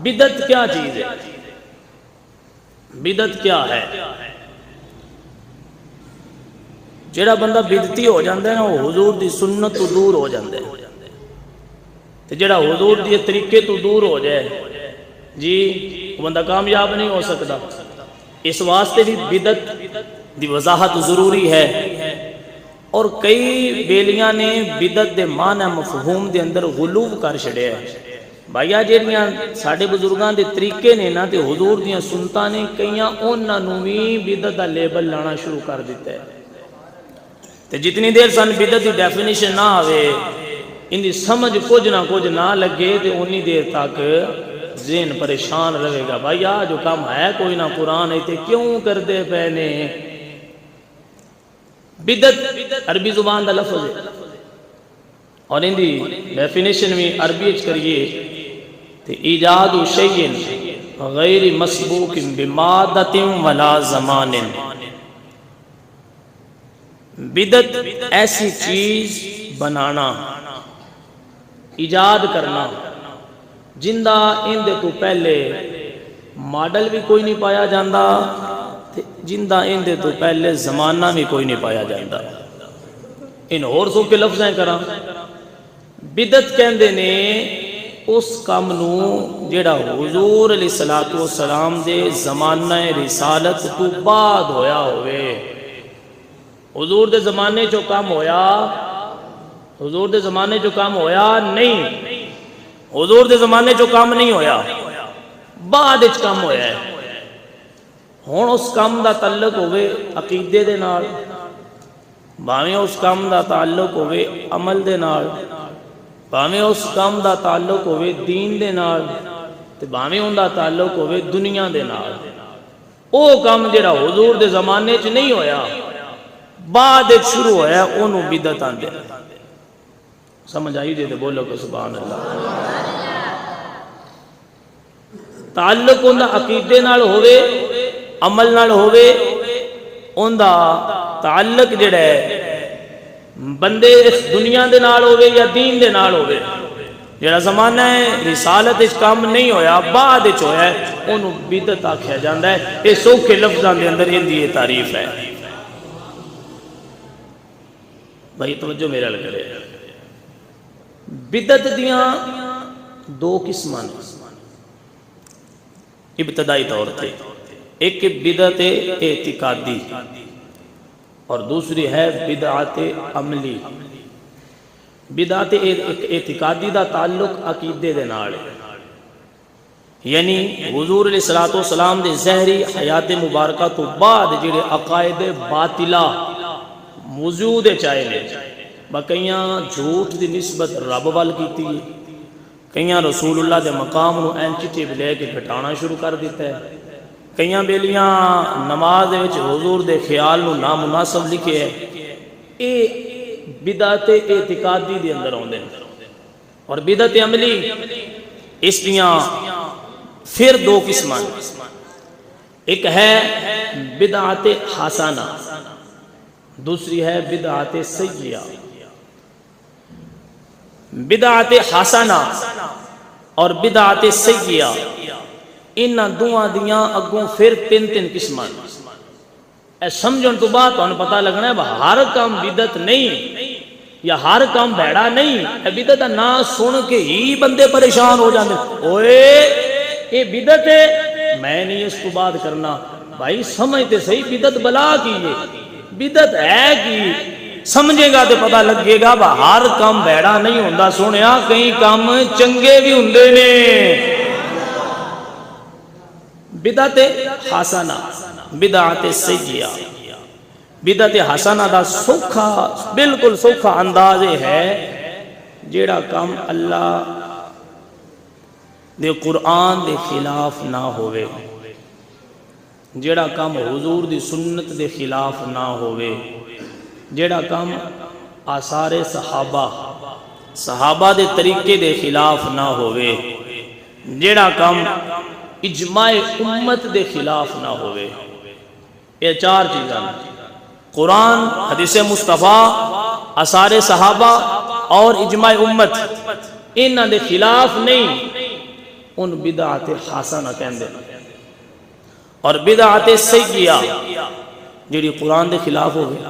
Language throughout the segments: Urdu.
بدعت کیا چیز ہے؟ بدعت کیا ہے؟ جڑا بندہ بدعتی ہو جاندہ ہے نا وہ حضور دی سنت تو دور ہو جاندہ ہے، تو جڑا حضور دی طریقے تو دور ہو جائے جی وہ بندہ کامیاب نہیں ہو سکتا۔ اس واسطے بھی بدعت دی وضاحت ضروری ہے، اور کئی بیلیاں نے بدعت دے معنی مفہوم دے اندر غلو کر چھڑیا ہے۔ بھائیہ جڑیاں ساڑھے بزرگاں دے طریقے نے نا تے حضور دیاں سنتاں نے کئیاں انہاں نوں وی بدعت دا لیبل لانا شروع کر دیتا ہے، تے جتنی دیر سن بدعت دی ڈیفینیشن نہ آوے، ان دی سمجھ کچھ نہ لگے تے انی دیر تک ذہن پریشان رہے گا۔ بھائیہ جو کام ہے کوئی نہ قرآن ہے تے کیوں کر دے پہنے؟ بدعت عربی زبان دا لفظ ہے، اور ان دی ڈیفینیشن میں عربی اچ کریے تے ایجاد شیئن غیر مسبوق بمادت ولا زمان۔ بدعت ایسی چیز بنانا، ایجاد کرنا جندہ ان دے تو پہلے ماڈل بھی کوئی نہیں پایا جاندہ، جندہ ان دے تو پہلے زمانہ بھی کوئی نہیں پایا جاندہ۔ ان اور سو کے لفظیں کرا بدعت کہندے نے اس کام نو جڑا حضور علیہ السلام دے زمانہ رسالت تو بعد ہویا ہوئے۔ حضور دے زمانے جو کام ہویا، حضور دے زمانے جو کام ہویا نہیں، حضور دے زمانے جو کام نہیں ہویا، بعد اچ کام ہویا ہے۔ ہون اس کام دا تعلق ہوئے عقیدے دے نال، باویں اس کام دا تعلق ہوئے عمل دے نال، باویں اس کام دا تعلق ہوئے دین دے نال، تے باویں ان دا تعلق ہوئے دنیا دے نال۔ او کام جڑا حضور دے زمانے چ نہیں ہویا، بعد ایک شروع ہویا، انہوں بدعت آندے۔ سمجھ آئی دے بولو کہ سبحان اللہ۔ تعلق ان دا عقیدے نال ہوئے، عمل نال ہوئے، ان دا تعلق جڑا ہے بندے اس دنیا دے نال ہوئے یا دین دے نال ہوئے، جڑا زمانہ ہے رسالت اس کام نہیں ہویا، بعد اچ ہویا ہے، انہوں بدعت آکھیا جاندہ ہے۔ اس سوکھے لفظان دے اندر ان دی یہ تعریف ہے۔ بھائی توجہ میرا لگ رہے ہیں، بدعت دیاں دو قسمان ابتدائی طور تھے، ایک بدعت اعتقادی اور دوسری ہے بدعت عملی۔ بدعت اعتقادی دا تعلق عقیدے دے نال، یعنی حضور علیہ السلام دے ظاہری حیات مبارکہ تو بعد جڑے عقائد باطلہ موجود چاہے لے، کئیاں جھوٹ دی نسبت رب وال کیتی ہے، کئیاں رسول اللہ دے مقام نو اینچیٹیو لے کے گھٹانا شروع کر دیتا ہے، کئیاں بیلیاں نماز دے وچ حضور دے خیال نو نامناسب لکھے ہے۔ اے بدعت اعتقادی دے اندر ہوندے ہیں، اور بدعت عملی اس لیاں پھر دو قسمان، ایک ہے بدعت حسنہ، دوسری ہے بدعت سیئہ۔ بدعت حسنہ اور بدعت سیئہ انہاں دوہاں دیاں اگوں پھر تین قسمان۔ اے سمجھن تو بات انہوں پتہ لگنا ہے ہر کام بدعت نہیں یا ہر کام بھیڑا نہیں، اے بدعت نہ سن کے ہی بندے پریشان ہو جاندے، اوئے یہ بدعت ہے میں نہیں اس کو بات کرنا۔ بھائی سمجھتے صحیح بدعت بلا کیجئے، بدعت ہے کی سمجھے گا تو پتہ لگے گا ہر کام بھیڑا نہیں ہوندہ، سنیا کئی کام چنگے بھی ہوندے نے۔ بدعت حسنہ، بدعت سیئہ۔ بدعت حسنہ دا سوکھا بالکل سوکھا انداز ہے جیڑا کام اللہ دے قرآن دے خلاف نہ ہوئے، جیڑا کام حضور دی سنت دے خلاف نہ ہوئے، جیڑا کام آثار صحابہ دے طریقے دے خلاف نہ ہوئے، جیڑا کام اجماع امت دے خلاف نہ ہوئے۔ یہ چار چیزاں، قرآن، حدیث مصطفیٰ، آثار صحابہ اور اجماع امت، انہاں دے خلاف نہیں، ان بدعت حسنہ کہندے اور بدعت سیئہ جڑی قرآن دے خلاف ہوگی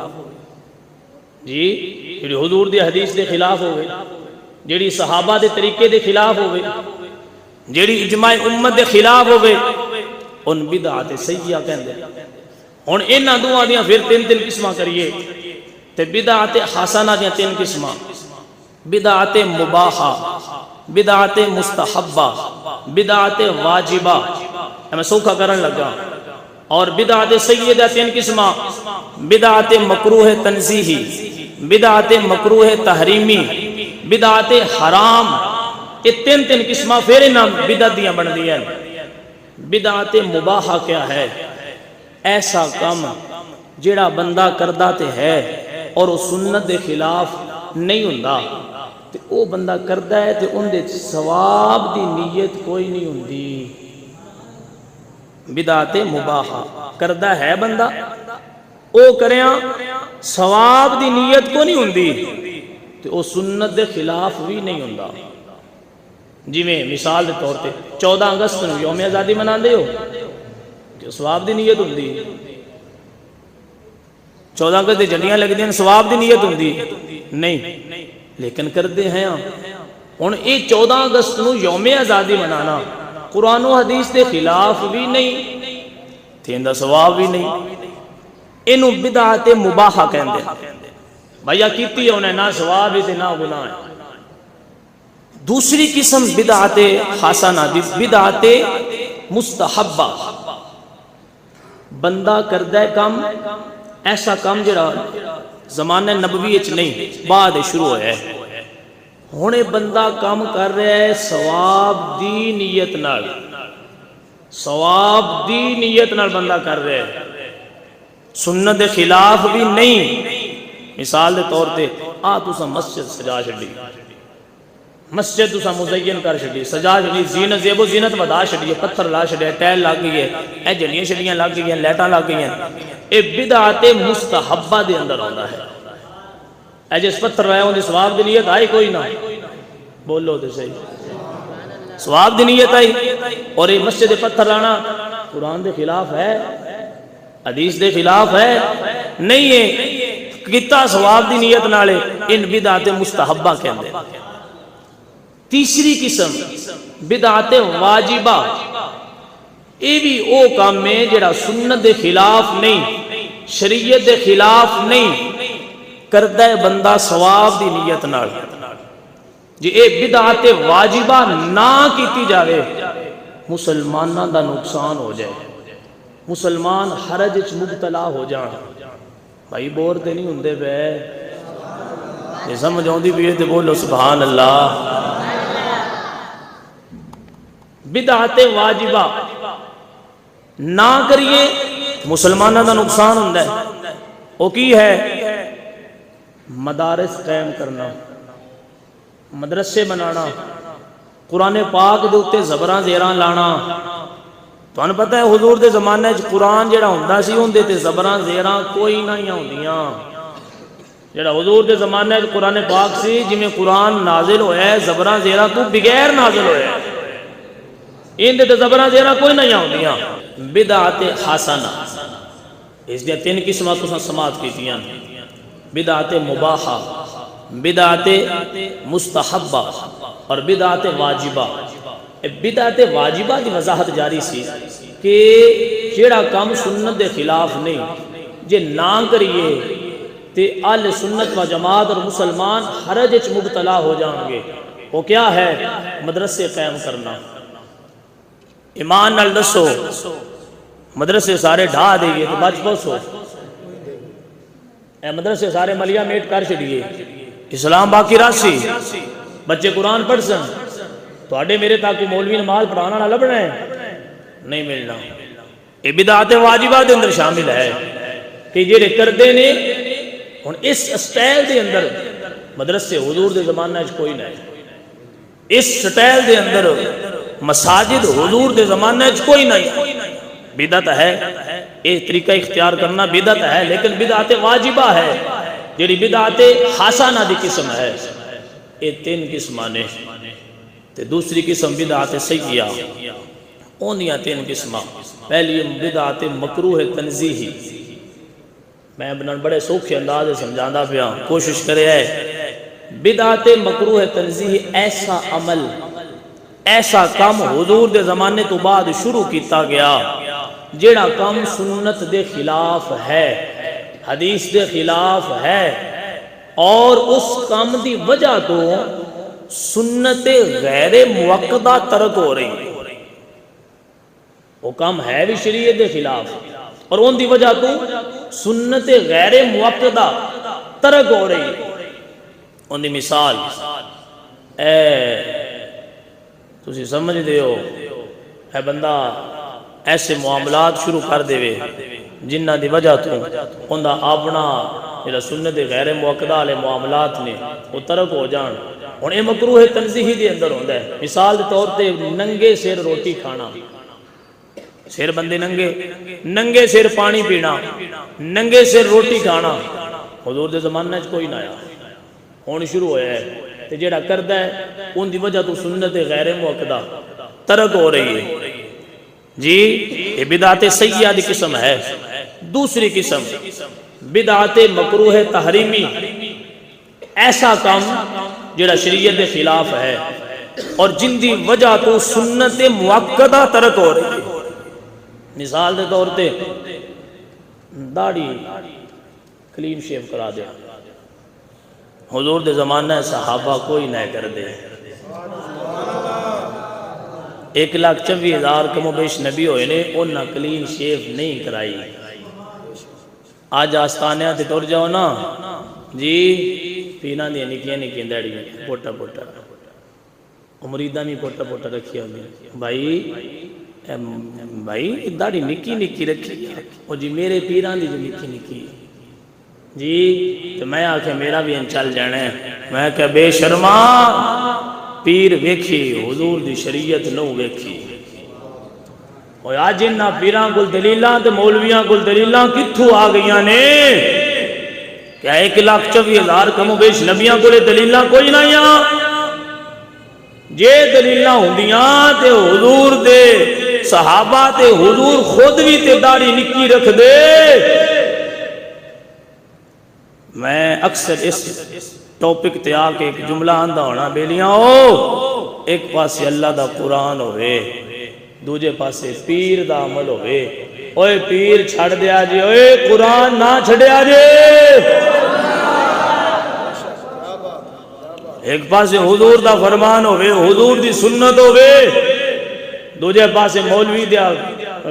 جی جڑی حضور دی حدیث دے خلاف ہوگی جڑی صحابہ دے طریقے دے خلاف ہوگی جڑی اجماع امت دے خلاف ہوگی ان بدعت سیئہ کہندے ہن انہاں دوواں دیاں پھر تین قسماں کریے تے بدعت حسنہ دیاں تین قسماں بدعت مباحہ بدعت مستحبہ بدعت واجبہ میں سوکھا کرن لگا اور بدعت سیدہ تین قسمہ بدعت مکروہ تنزیہی بدعت مکروہ تحریمی بدعت حرام یہ تین قسمہ پھر انہاں بدعت دیاں بن دیاں بدعت مباحہ کیا ہے ایسا کام جڑا بندہ کردہ تے ہے اور وہ سنت دے خلاف نہیں ہوندا تے او بندہ کردہ ہے تے ان دے ثواب دی نیت کوئی نہیں ہوندی بدعت مباحہ کردہ ہے بندہ او کریاں ثواب دی نیت کو نہیں ہوندی تے او سنت دے خلاف بھی نہیں ہوندا جی میں مثال دے طور تے 14 اگست نو یوم آزادی منا دے ہو کہ ثواب دی نیت ہوندی 14 اگست دے جھنڈیاں لگ دیں ثواب دی نیت ہوندی نہیں لیکن کر دے ہیں ہن اے 14 اگست نو یوم آزادی منانا قرآن و حدیث دے خلاف بھی نہیں تھیندا ثواب بھی نہیں اینو بدعت مباحہ کہندے بھیا کیتی ہے انہیں نہ ثواب ہے نہ گناہ ہے دوسری قسم بدعت حسنہ دی بدعت مستحبہ بندہ کردہ کام ایسا کام جڑا زمانہ نبوی اچ نہیں بعد شروع ہے ہونے بندہ کام کر رہا ہے ثواب دی نیت نال ثواب دی نیت نال بندہ کر رہا ہے سنت دے خلاف بھی نہیں مثال دے طور تے تسا مسجد سجا چھڈی مسجد تسا مزین کر چھڈی سجا چھڈی زینت زیب و زینت ودا چھڈی پتھر لا چھڈے ٹائل لگ گئی ہے اے جھنڈیاں چھڈیاں لگ گئی ہیں لائٹاں لگ گئی ہیں اے بدعت مستحبہ دے اندر آندا ہے اے جس پتھر رہے ہوں دی ثواب دی نیت آئی کوئی نہ بولو تے صحیح ثواب دی نیت آئی اور یہ مسجد پتھر لانا قرآن دے خلاف ہے حدیث دے خلاف ہے نہیں ہے کتا ثواب دی نیت نالے ان بدعت مستحبہ کہندے تیسری قسم بدعت واجبہ یہ بھی او کام میں جڑا سنت دے خلاف نہیں شریعت دے خلاف نہیں کردہ بندہ ثواب دی نیت نال جی اے بدعت واجبہ نہ کیتی جاوے مسلمانہ دا نقصان ہو جائے مسلمان حرج وچ مبتلا ہو جان بھائی بور تے نہیں ہوندے بے یہ سمجھ آؤندی بھی تے بولو سبحان اللہ بدعت واجبہ نہ کریے مسلمانہ دا نقصان ہوندا ہے وہ کی ہے مدارس قائم کرنا مدرسے بنانا قرآن پاک دے اتے زبراں زیران لانا تو انہوں پتہ ہے حضور دے زمانے قرآن جڑا ہوندہ سی ہوندے تے زبراں زیران کوئی نہیں ہوندیاں جڑا حضور دے زمانے قرآن پاک سی جی میں قرآن نازل ہویا ہے زبراں زیران تو بغیر نازل ہویا ہے ان دے زبراں زیران کوئی نہیں ہوندیاں بدعت حسنہ اس دے تین قسمہ تو سماعت کیتیاں بدعت مباحہ بدعت مستحبہ اور بدعت واجبہ بدعت واجبہ دی وضاحت جاری سی کہ جیڑا کام سنت دے خلاف نہیں جے نہ کریے تے اہل سنت و جماعت اور مسلمان حرج وچ مبتلا ہو جائیں گے وہ کیا ہے مدرسے قائم کرنا ایمان نال دسو مدرسے سارے ڈھا دئیے تو بچ پوسو اے مدرسے سارے ملیہ میٹ کر چھڑیے اسلام باقی راسی بچے قرآن پڑھ سن تو آڈے میرے تاکہ مولوی نماز پڑھانا نہ لبنا ہے نہیں ملنا یہ بدعت واجبہ دے اندر شامل ہے کہ یہ کردے نے اس سٹائل دے اندر مدرسے حضور دے زمانہ کوئی نہیں اس سٹائل دے اندر مساجد حضور دے زمانہ کوئی نہیں بدعت ہے یہ طریقہ اختیار کرنا بدعت ہے لیکن بدعت واجبہ ہے جیڑی بدعت حسنہ دی قسم ہے یہ تین قسمانے تے دوسری قسم بدعت سیئہ، اونیاں تین قسمہ۔ پہلی بدعت مکروہ تنزیہی، میں ابن بڑے سوکھے انداز سمجھاندہ پیا، کوشش کرے ہے۔ بدعت مکروہ تنزیہی ایسا عمل، ایسا کام حضور دے زمانے تو بعد شروع کیتا گیا جیڑا کام سنت دے خلاف ہے، حدیث دے خلاف ہے، اور اس کام دی وجہ تو سنت غیر موقدہ ترک ہو رہی ہے۔ وہ کام ہے بھی شریعت دے خلاف اور ان دی وجہ تو سنت غیر موقدہ ترک ہو رہی ہے۔ ان دی مثال تسی سمجھ دے ہو، ہے بندہ ایسے معاملات شروع کر دے وے جنہ دی وجہ تو ان دا اپنا جڑا سنت غیر موقدہ والے معاملات نے وہ ترک ہو جان، اور یہ مکروہ تنزیہی دے اندر ہوتا ہے۔ مثال دے طور تے ننگے سر روٹی کھانا، سر بندے ننگے سر پانی پینا، ننگے سر روٹی کھانا، حضور دے زمانہ چ کوئی نہ آیا، ہون شروع ہویا ہے، تے جیڑا کردا ہے ان دی وجہ تو سنت غیر موقدہ ترک ہو رہی ہے جی۔ یہ بدعت سیئہ دی قسم ہے۔ دوسری قسم بدعت مکروہ تحریمی، ایسا کام جیڑا شریعت دے خلاف ہے اور جن دی وجہ تو سنت موقدہ ترک ہو رہی ہے۔ مثال دے طور تے داڑھی کلین شیو کرا دیا، حضور دے زمانہ صحابہ کوئی نہ کر دے۔ 1,24,000 کم و بیش نبی ہوئے نے، انہاں کلین شیو نہیں کرائی۔ آج آستانیاں تے ٹر جاؤ نا جی، پینا دیا نکیاں نکیاں دیڑی پوٹا پوٹا، مریدہ نہیں پوٹا پوٹا رکھی ہوگی، بھائی داڑھی نکی نکی رکھی، اور جی میرے پیران دی جو نکی نکی جی، تو میں آکھے میرا بھی ان چل جانا ہے۔ میں کہ بے شرما، پیر ویکھی حضور دی شریعت نو ویکھی، اور آج انہ پیران کل دلیلان تے مولویاں کل دلیلان کتھو آ گئیاں نے؟ کیا 1,24,000 کم و بیش نبیاں کلے دلیلان کوئی نہ یہاں؟ جے دلیلان ہوندیاں تے حضور دے صحابہ تے حضور خود بھی تے داڑھی نکی رکھ دے۔ میں اکثر اس ٹاپک تے آ کے ایک جملہ آندہ ہونا، بیلیاں ہو، ایک پاسے اللہ دا قرآن ہوئے، دوجے پاسے پیر دا عمل ہوئے۔ اوے پیر چھڑ دیا جے، اوے قرآن نہ چھڑیا جے۔ ایک پاسے حضور دا فرمان ہوئے، حضور دی سنت ہوئے، دوجے پاسے مولوی دیا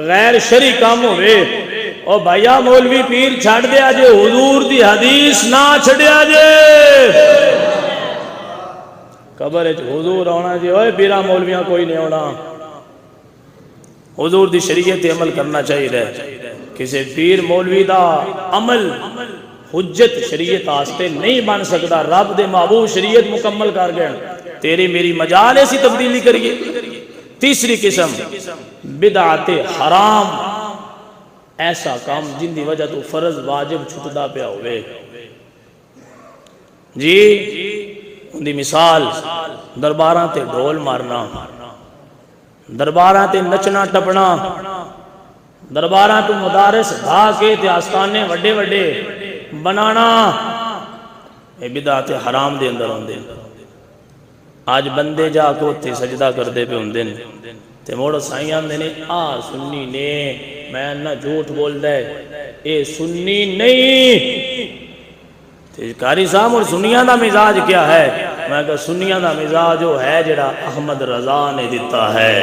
غیر شرعی کام ہوئے۔ او بھائیا مولوی پیر چھڑ دیا جے، حضور دی حدیث نہ چھڑیا جے۔ قبر حضور آنا جے، اوے پیرا مولویاں کوئی نہیں ہونا، حضور دی شریعت عمل کرنا چاہیے رہے۔ کسی پیر مولوی دا عمل حجت شریعت آستے نہیں بن سکتا، رب دے محبوب شریعت مکمل کر گئے، تیری میری مجال ایسی تبدیلی کریے۔ تیسری قسم بدعت حرام، ایسا کام جن دی وجہ تو فرض واجب چھٹدا پیا ہوئے جی۔ ان دی مثال درباراں تے ڈھول مارنا، درباراں تے نچنا ٹپنا، درباراں تو مدارس بھاگے تے آستانے وڈے وڈے بنانا، یہ بدعت حرام دے اندر ہوندے۔ آج بندے جا کو تے سجدہ کر دے پہ ہوندے تے موڑ سائیاں دے نے آ سنی نے، میں نہ جھوٹ بول دے، اے سنی نہیں۔ تے قاری صاحب اور سنیاں دا مزاج کیا ہے؟ میں کہا سنیاں دا مزاج جو ہے جڑا احمد رضا نے دیتا ہے۔